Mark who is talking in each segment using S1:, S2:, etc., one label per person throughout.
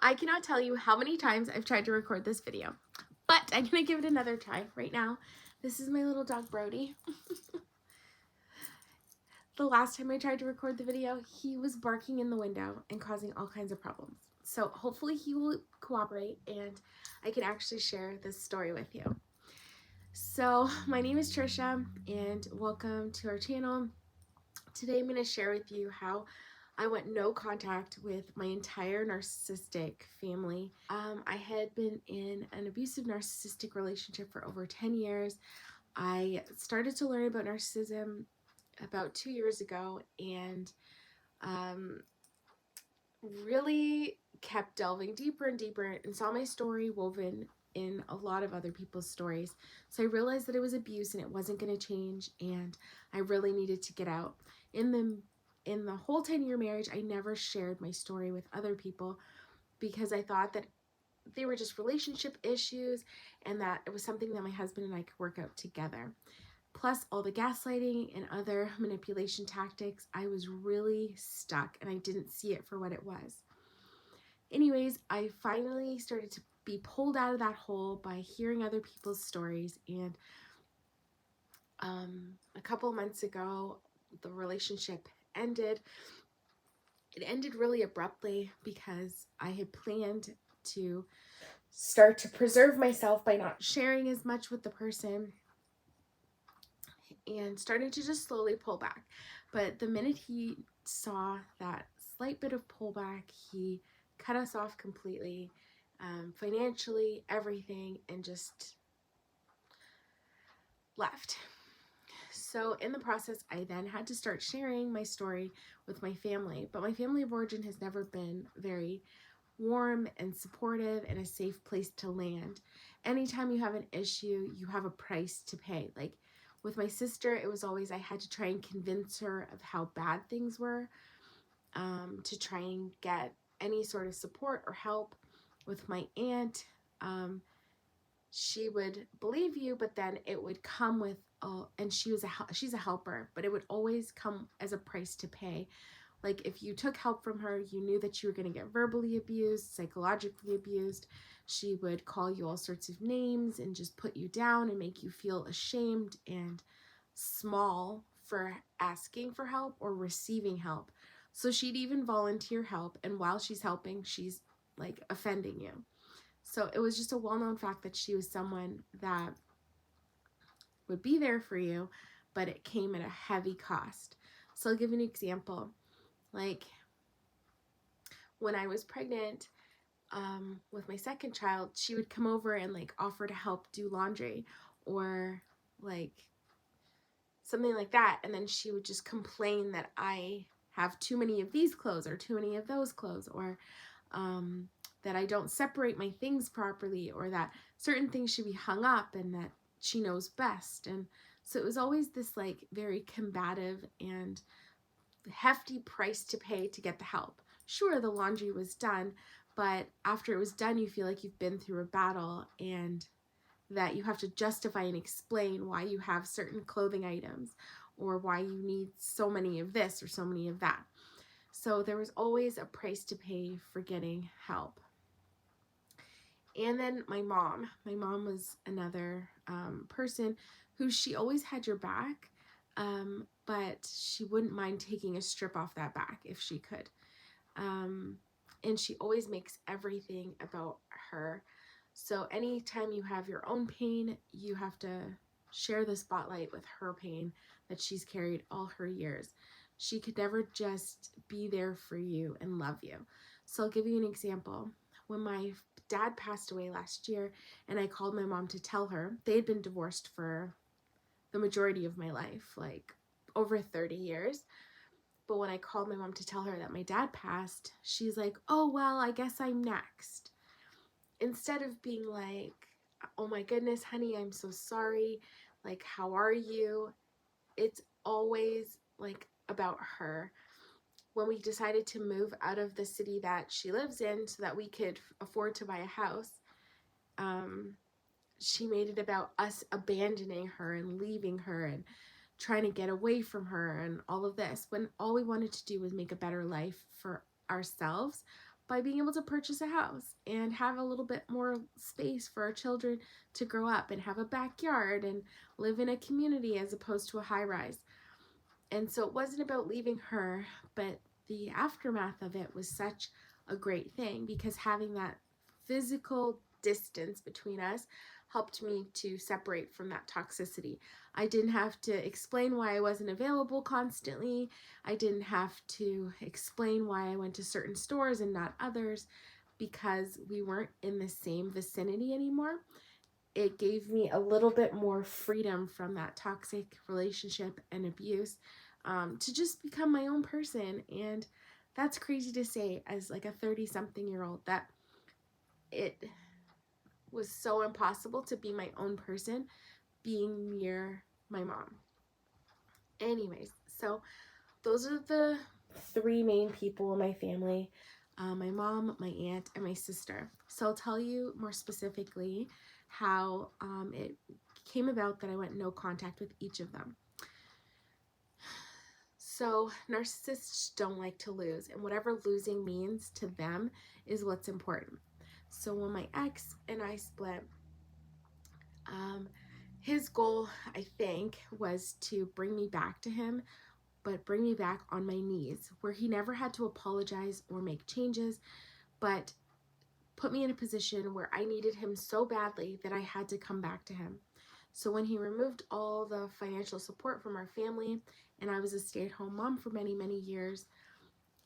S1: I cannot tell you how many times I've tried to record this video, but I'm gonna give it another try right now. This is my little dog Brody. The last time I tried to record the video, he was barking in the window and causing all kinds of problems. So hopefully he will cooperate and I can actually share this story with you. So my name is Trisha and welcome to our channel. Today I'm going to share with you how I went no contact with my entire narcissistic family. I had been in an abusive narcissistic relationship for over 10 years. I started to learn about narcissism about 2 years ago and really kept delving deeper and deeper and saw my story woven in a lot of other people's stories. So I realized that it was abuse and it wasn't going to change, and I really needed to get out. In the whole 10-year marriage, I never shared my story with other people because I thought that they were just relationship issues and that it was something that my husband and I could work out together. Plus all the gaslighting and other manipulation tactics, I was really stuck and I didn't see it for what it was. Anyways, I finally started to be pulled out of that hole by hearing other people's stories, and a couple of months ago, the relationship ended. It ended really abruptly because I had planned to start to preserve myself by not sharing as much with the person and started to just slowly pull back. But the minute he saw that slight bit of pullback, he cut us off completely, financially, everything, and just left. So in the process, I then had to start sharing my story with my family, but my family of origin has never been very warm and supportive and a safe place to land. Anytime you have an issue, you have a price to pay. Like with my sister, it was always I had to try and convince her of how bad things were, to try and get any sort of support or help. With my aunt, she would believe you, but then it would come with, and she's a helper, but it would always come as a price to pay. Like if you took help from her, you knew that you were going to get verbally abused, psychologically abused. She would call you all sorts of names and just put you down and make you feel ashamed and small for asking for help or receiving help. So she'd even volunteer help, and while she's helping, she's like offending you. So it was just a well-known fact that she was someone that would be there for you, but it came at a heavy cost. So I'll give you an example. Like when I was pregnant with my second child, she would come over and like offer to help do laundry or like something like that. And then she would just complain that I have too many of these clothes or too many of those clothes, or that I don't separate my things properly, or that certain things should be hung up and that she knows best. And so it was always this like very combative and hefty price to pay to get the help. Sure, the laundry was done, but after it was done, you feel like you've been through a battle and that you have to justify and explain why you have certain clothing items or why you need so many of this or so many of that. So there was always a price to pay for getting help. And then my mom was another person who she always had your back, but she wouldn't mind taking a strip off that back if she could. And she always makes everything about her. So anytime you have your own pain, you have to share the spotlight with her pain that she's carried all her years. She could never just be there for you and love you. So I'll give you an example. When my dad passed away last year and I called my mom to tell her, they had been divorced for the majority of my life, like over 30 years. But when I called my mom to tell her that my dad passed, she's like, oh, well, I guess I'm next. Instead of being like, oh my goodness, honey, I'm so sorry. Like, how are you? It's always like about her. When we decided to move out of the city that she lives in so that we could afford to buy a house, she made it about us abandoning her and leaving her and trying to get away from her and all of this, when all we wanted to do was make a better life for ourselves, by being able to purchase a house and have a little bit more space for our children to grow up and have a backyard and live in a community as opposed to a high rise. And so it wasn't about leaving her, but the aftermath of it was such a great thing, because having that physical distance between us helped me to separate from that toxicity. I didn't have to explain why I wasn't available constantly. I didn't have to explain why I went to certain stores and not others, because we weren't in the same vicinity anymore. It gave me a little bit more freedom from that toxic relationship and abuse, to just become my own person. And that's crazy to say as like a 30-something-year-old, that it was so impossible to be my own person being near my mom. Anyways, so those are the three main people in my family: my mom, my aunt, and my sister. So I'll tell you more specifically how it came about that I went no contact with each of them. So narcissists don't like to lose, and whatever losing means to them is what's important. So when my ex and I split, his goal, I think, was to bring me back to him, but bring me back on my knees, where he never had to apologize or make changes, but put me in a position where I needed him so badly that I had to come back to him. So when he removed all the financial support from our family, and I was a stay-at-home mom for many, many years,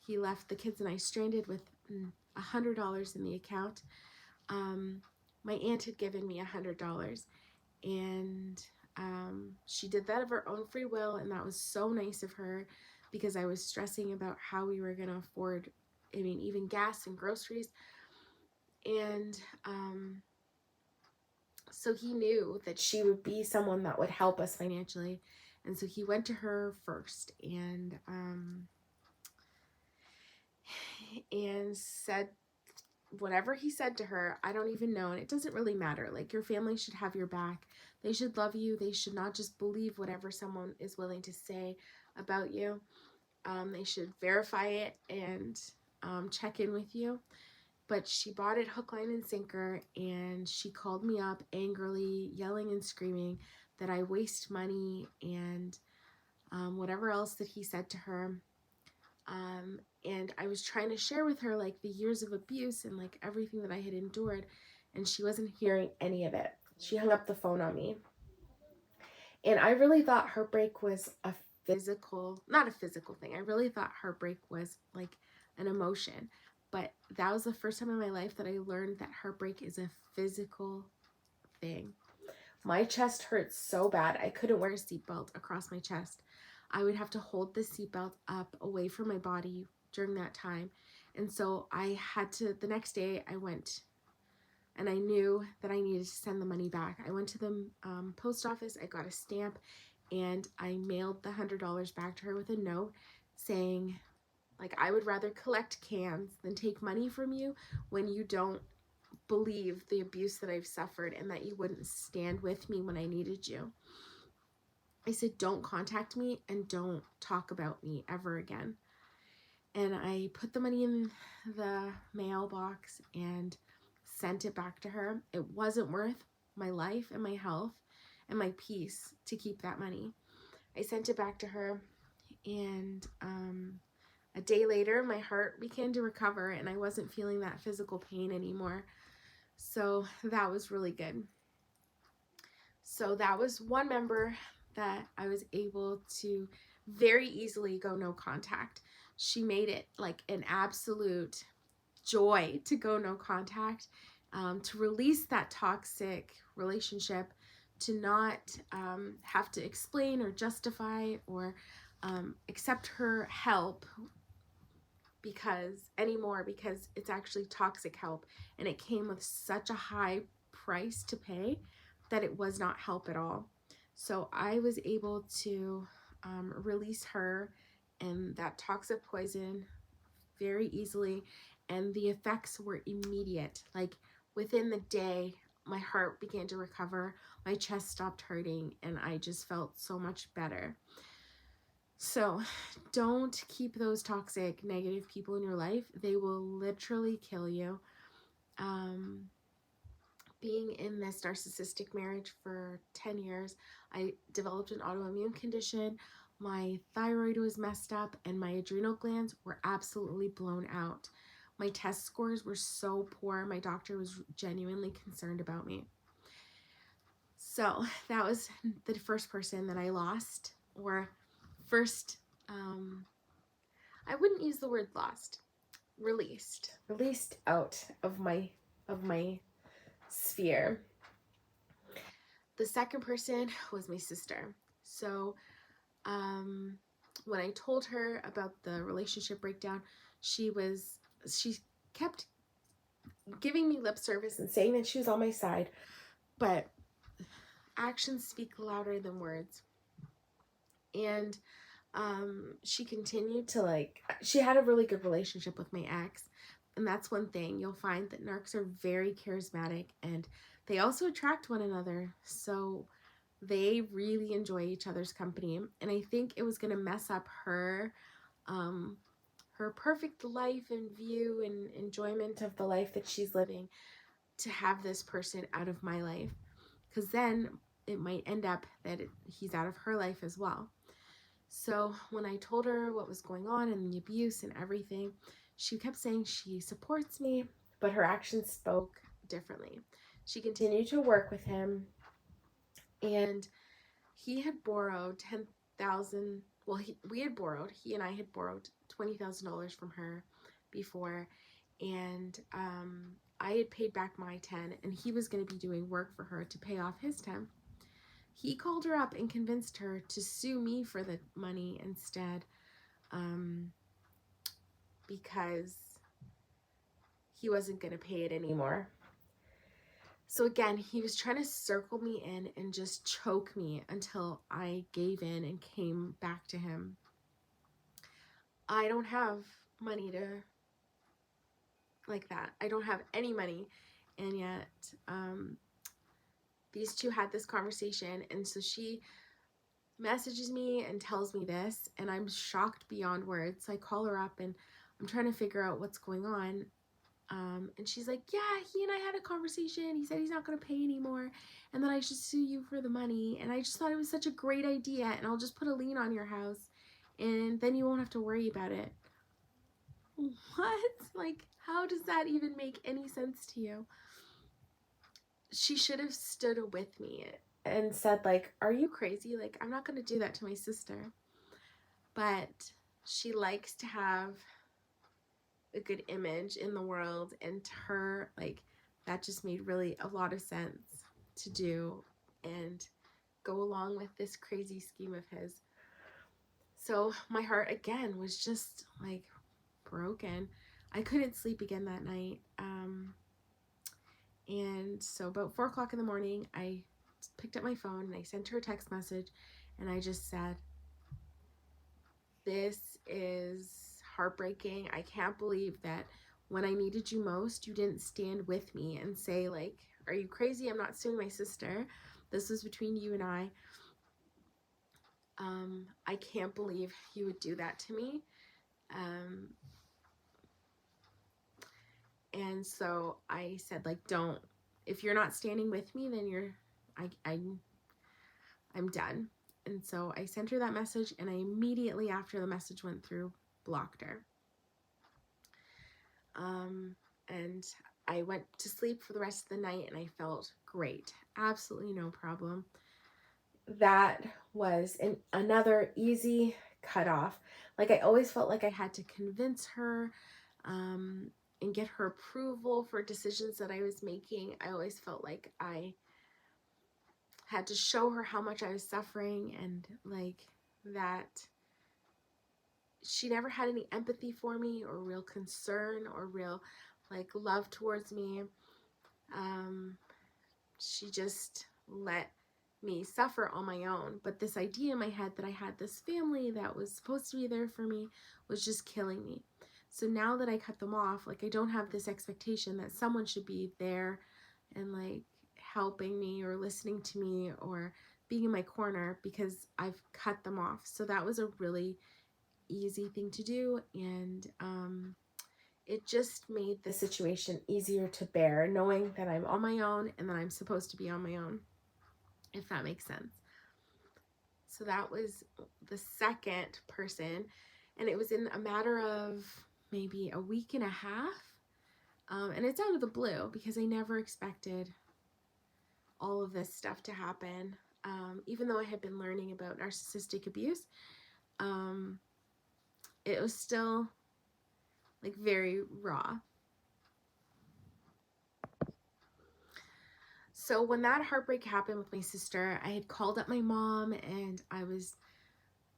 S1: he left the kids and I stranded with $100 in the account. My aunt had given me $100, and she did that of her own free will, and that was so nice of her, because I was stressing about how we were going to afford, even gas and groceries. And so he knew that she would be someone that would help us financially, and so he went to her first and said whatever he said to her. I don't even know, and it doesn't really matter. Like, your family should have your back. They should love you. They should not just believe whatever someone is willing to say about you. They should verify it and check in with you. But she bought it hook, line, and sinker, and she called me up angrily, yelling and screaming that I waste money and whatever else that he said to her. And I was trying to share with her like the years of abuse and like everything that I had endured, and she wasn't hearing any of it. She hung up the phone on me. And I really thought heartbreak was not a physical thing. I really thought heartbreak was like an emotion. But that was the first time in my life that I learned that heartbreak is a physical thing. My chest hurt so bad. I couldn't wear a seatbelt across my chest. I would have to hold the seatbelt up away from my body during that time. And so I had to, the next day I went, and I knew that I needed to send the money back. I went to the post office, I got a stamp, and I mailed the $100 back to her with a note saying, like, I would rather collect cans than take money from you when you don't believe the abuse that I've suffered and that you wouldn't stand with me when I needed you. I said, don't contact me and don't talk about me ever again. And I put the money in the mailbox and sent it back to her. It wasn't worth my life and my health and my peace to keep that money. I sent it back to her, and a day later, my heart began to recover and I wasn't feeling that physical pain anymore. So that was really good. So that was one member that I was able to very easily go no contact. She made it like an absolute joy to go no contact, to release that toxic relationship, to not have to explain or justify or accept her help because it's actually toxic help, and it came with such a high price to pay that it was not help at all. So I was able to release her and that toxic poison very easily, and the effects were immediate. Like, within the day, my heart began to recover, my chest stopped hurting, and I just felt so much better. So don't keep those toxic, negative people in your life. They will literally kill you. Being in this narcissistic marriage for 10 years, I developed an autoimmune condition. My thyroid was messed up and my adrenal glands were absolutely blown out. My test scores were so poor. My doctor was genuinely concerned about me. So that was the first person that I lost, or first, I wouldn't use the word lost, released out of my sphere. The second person was my sister. So when I told her about the relationship breakdown, she kept giving me lip service and saying that she was on my side, but actions speak louder than words. And she continued to she had a really good relationship with my ex. And that's one thing. You'll find that narcs are very charismatic and they also attract one another. So they really enjoy each other's company. And I think it was going to mess up her perfect life and view and enjoyment of the life that she's living to have this person out of my life. Because then it might end up that he's out of her life as well. So when I told her what was going on and the abuse and everything, she kept saying she supports me, but her actions spoke differently. She continued to work with him, and he had borrowed $10,000. Well, he and I had borrowed $20,000 from her before, and I had paid back my 10, and he was going to be doing work for her to pay off his 10. He called her up and convinced her to sue me for the money instead, because he wasn't going to pay it anymore. So again, he was trying to circle me in and just choke me until I gave in and came back to him. I don't have money like that. I don't have any money. And yet, these two had this conversation. And so she messages me and tells me this, and I'm shocked beyond words. So I call her up and I'm trying to figure out what's going on. And she's like, yeah, he and I had a conversation. He said he's not going to pay anymore and that I should sue you for the money. And I just thought it was such a great idea, and I'll just put a lien on your house and then you won't have to worry about it. What? Like, how does that even make any sense to you? She should have stood with me and said, like, are you crazy? Like, I'm not going to do that to my sister. But she likes to have a good image in the world, and to her, like, that just made really a lot of sense to do and go along with this crazy scheme of his. So my heart again was just like broken. I couldn't sleep again that night. And so about 4 o'clock in the morning, I picked up my phone and I sent her a text message, and I just said, this is heartbreaking. I can't believe that when I needed you most, you didn't stand with me and say, like, are you crazy? I'm not suing my sister. This was between you and I. I can't believe you would do that to me. And so I said, like, don't, if you're not standing with me, then I'm done. And so I sent her that message, and I immediately after the message went through, blocked her. And I went to sleep for the rest of the night, and I felt great. Absolutely no problem. That was another easy cutoff. Like, I always felt like I had to convince her and get her approval for decisions that I was making. I always felt like I had to show her how much I was suffering, and like that she never had any empathy for me or real concern or real like love towards me. She just let me suffer on my own. But this idea in my head that I had this family that was supposed to be there for me was just killing me. So now that I cut them off, like, I don't have this expectation that someone should be there and like helping me or listening to me or being in my corner because I've cut them off. So that was a really easy thing to do, and it just made the situation easier to bear, knowing that I'm on my own and that I'm supposed to be on my own, if that makes sense. So that was the second person, and it was in a matter of maybe a week and a half, and it's out of the blue because I never expected all of this stuff to happen. Even though I had been learning about narcissistic abuse, it was still like very raw. So when that heartbreak happened with my sister, I had called up my mom, and I was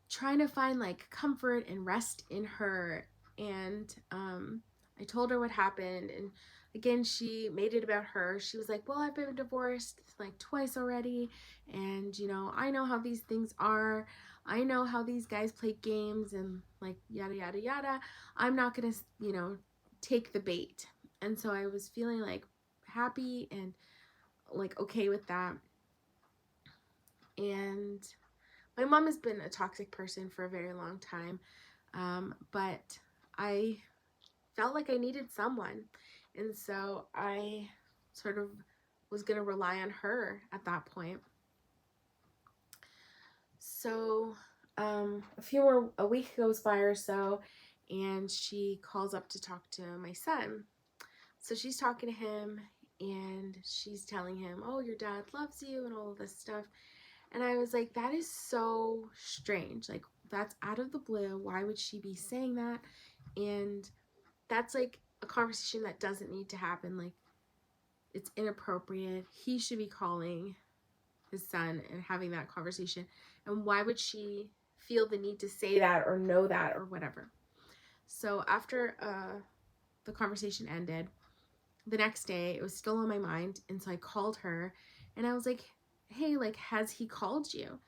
S1: trying to find like comfort and rest in her. And I told her what happened, and again, she made it about her. She was like, well, I've been divorced like twice already, and you know, I know how these things are. I know how these guys play games and like yada yada yada. I'm not gonna, you know, take the bait. And so I was feeling like happy and like okay with that. And my mom has been a toxic person for a very long time, but I felt like I needed someone, and so I sort of was going to rely on her at that point. So a week goes by or so, and she calls up to talk to my son. So she's talking to him, and she's telling him, oh, your dad loves you and all of this stuff. And I was like, that is so strange. Like, that's out of the blue. Why would she be saying that? And that's like a conversation that doesn't need to happen. Like, it's inappropriate. He should be calling his son and having that conversation. And why would she feel the need to say that or know that or whatever? So after the conversation ended, the next day it was still on my mind. And so I called her, and I was like, hey, like, has he called you?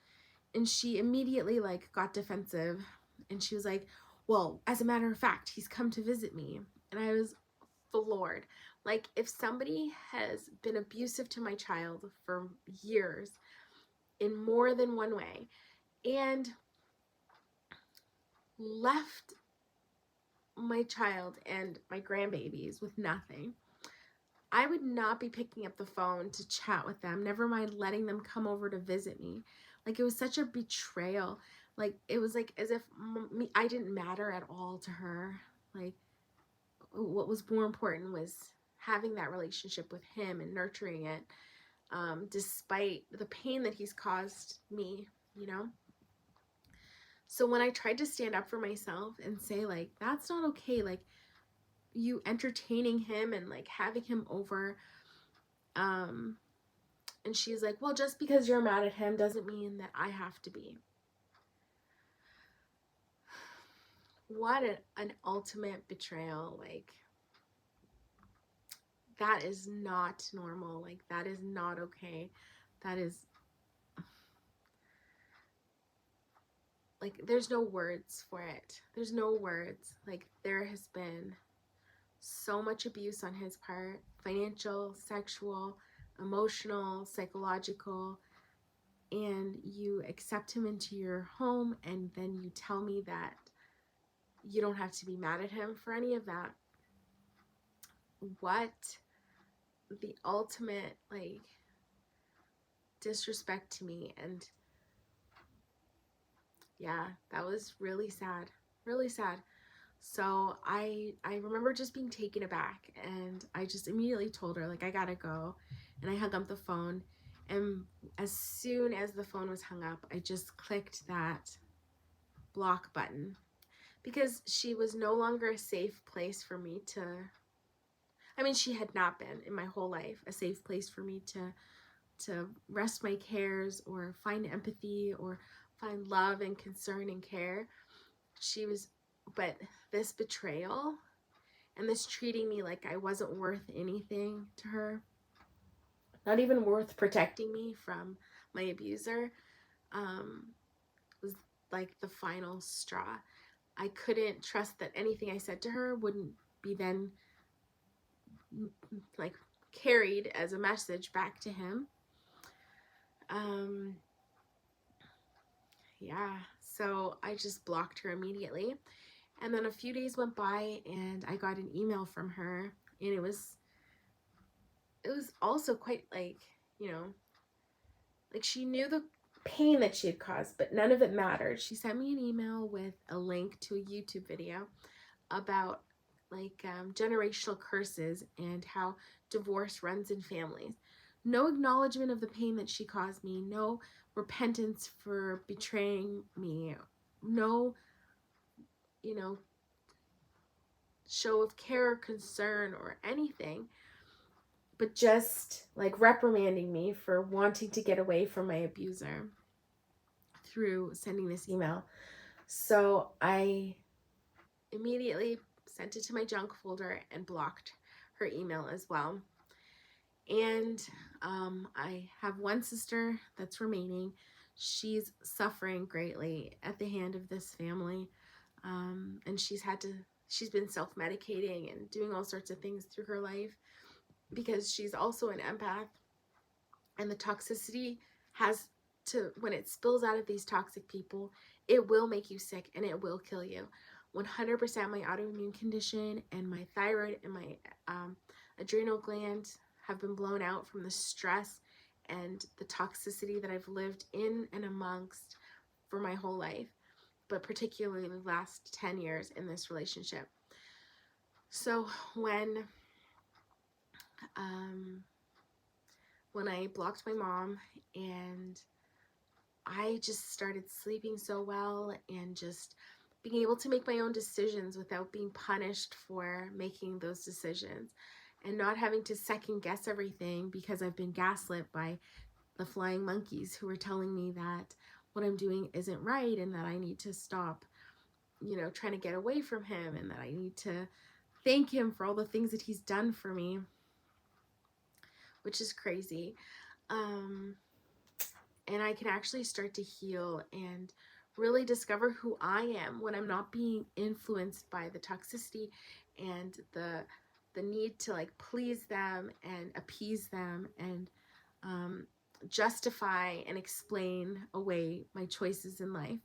S1: And she immediately like got defensive, and she was like, well, as a matter of fact, he's come to visit me. And I was floored. Like, if somebody has been abusive to my child for years in more than one way and left my child and my grandbabies with nothing, I would not be picking up the phone to chat with them, never mind letting them come over to visit me. Like, it was such a betrayal. Like, it was like as if I didn't matter at all to her. Like, what was more important was having that relationship with him and nurturing it, despite the pain that he's caused me, you know? So when I tried to stand up for myself and say, like, that's not okay, like, you entertaining him and like having him over, and she's like, well, just because you're mad at him doesn't mean that I have to be. What an ultimate betrayal. Like, that is not normal. Like, that is not okay. That is, like, there's no words for it. There's no words. Like, there has been so much abuse on his part, financial, sexual, emotional, psychological, and you accept him into your home, and then you tell me that you don't have to be mad at him for any of that. What the ultimate, like, disrespect to me. And yeah, that was really sad, really sad. So I remember just being taken aback, and I just immediately told her, like, I gotta go. And I hung up the phone, and as soon as the phone was hung up, I just clicked that block button, because she was no longer a safe place for me to, I mean, she had not been in my whole life a safe place for me to rest my cares or find empathy or find love and concern and care. She was, but this betrayal and this treating me like I wasn't worth anything to her, not even worth protecting me from my abuser, was like the final straw. I couldn't trust that anything I said to her wouldn't be then like carried as a message back to him. yeah, so I just blocked her immediately. And then a few days went by and I got an email from her, and it was also quite like, you know, like she knew the pain that she had caused, but none of it mattered. She sent me an email with a link to a YouTube video about like generational curses and how divorce runs in families. No acknowledgement of the pain that she caused me, no repentance for betraying me, no, you know, show of care or concern or anything, but just like reprimanding me for wanting to get away from my abuser through sending this email. So I immediately sent it to my junk folder and blocked her email as well. And I have one sister that's remaining. She's suffering greatly at the hand of this family. And she's been self-medicating and doing all sorts of things through her life because she's also an empath. And the toxicity when it spills out of these toxic people, it will make you sick and it will kill you. 100% my autoimmune condition and my thyroid and my adrenal gland have been blown out from the stress and the toxicity that I've lived in and amongst for my whole life, but particularly the last 10 years in this relationship. So when I blocked my mom and I just started sleeping so well and just being able to make my own decisions without being punished for making those decisions and not having to second guess everything because I've been gaslit by the flying monkeys who are telling me that what I'm doing isn't right and that I need to stop, you know, trying to get away from him and that I need to thank him for all the things that he's done for me, which is crazy. And I can actually start to heal and really discover who I am when I'm not being influenced by the toxicity and the need to like please them and appease them and justify and explain away my choices in life.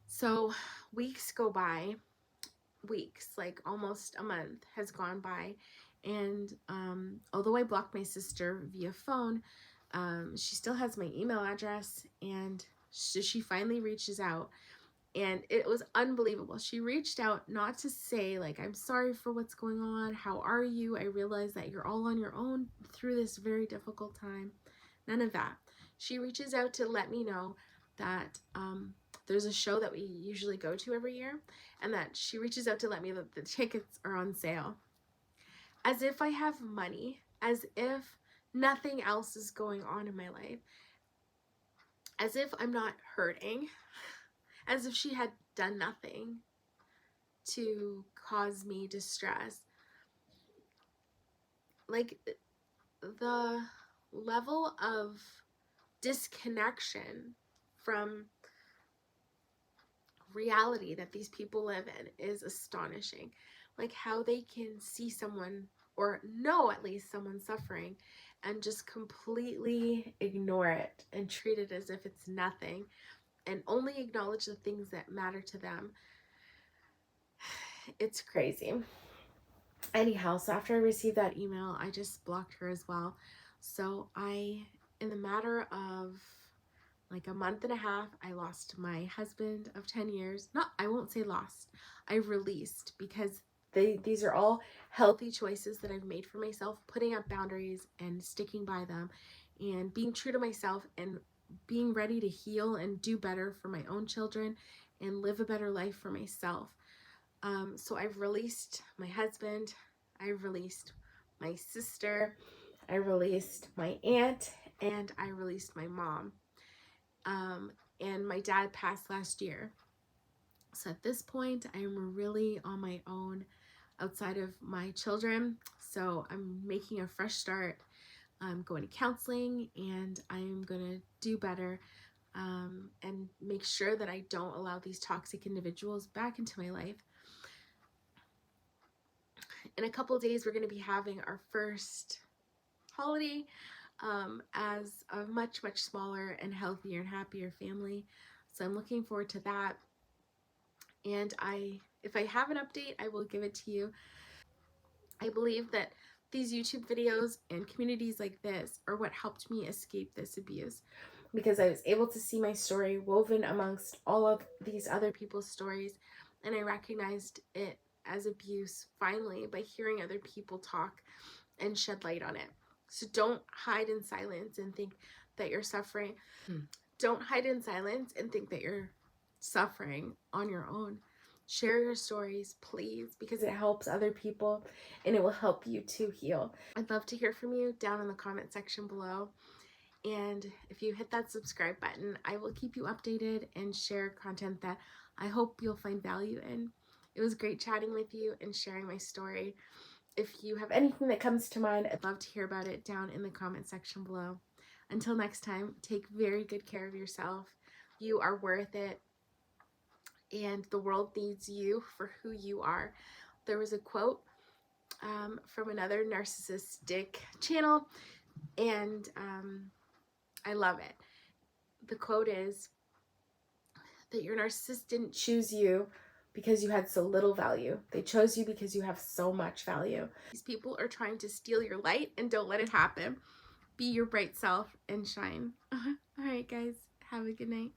S1: So weeks go by, like almost a month has gone by, and although I blocked my sister via phone, she still has my email address, and she finally reaches out, and it was unbelievable. She reached out not to say like, I'm sorry for what's going on, how are you, I realize that you're all on your own through this very difficult time. None of that. She reaches out to let me know that there's a show that we usually go to every year, and that she reaches out to let me know that the tickets are on sale. As if I have money, as if nothing else is going on in my life, as if I'm not hurting, as if she had done nothing to cause me distress. Like, the level of disconnection from reality that these people live in is astonishing. Like how they can see someone, or know at least someone suffering, and just completely ignore it and treat it as if it's nothing and only acknowledge the things that matter to them. It's crazy. Anyhow, so after I received that email, I just blocked her as well. So in the matter of like a month and a half, I lost my husband of 10 years. I won't say lost. I released, because these are all healthy choices that I've made for myself, putting up boundaries and sticking by them and being true to myself and being ready to heal and do better for my own children and live a better life for myself. So I've released my husband, I've released my sister, I released my aunt, and I released my mom. And my dad passed last year. So at this point, I'm really on my own outside of my children. So I'm making a fresh start. I'm going to counseling, and I'm going to do better and make sure that I don't allow these toxic individuals back into my life. In a couple of days, we're going to be having our first holiday as a much, much smaller and healthier and happier family. So I'm looking forward to that. And if I have an update, I will give it to you. I believe that these YouTube videos and communities like this are what helped me escape this abuse, because I was able to see my story woven amongst all of these other people's stories, and I recognized it as abuse finally by hearing other people talk and shed light on it. So don't hide in silence and think that you're suffering. Don't hide in silence and think that you're suffering on your own. Share your stories, please, because it helps other people and it will help you to heal. I'd love to hear from you down in the comment section below. And if you hit that subscribe button, I will keep you updated and share content that I hope you'll find value in. It was great chatting with you and sharing my story. If you have anything that comes to mind, I'd love to hear about it down in the comment section below. Until next time, take very good care of yourself. You are worth it, and the world needs you for who you are. There was a quote from another narcissistic channel, and I love it. The quote is that your narcissist didn't choose you because you had so little value. They chose you because you have so much value. These people are trying to steal your light, and don't let it happen. Be your bright self and shine. All right, guys, have a good night.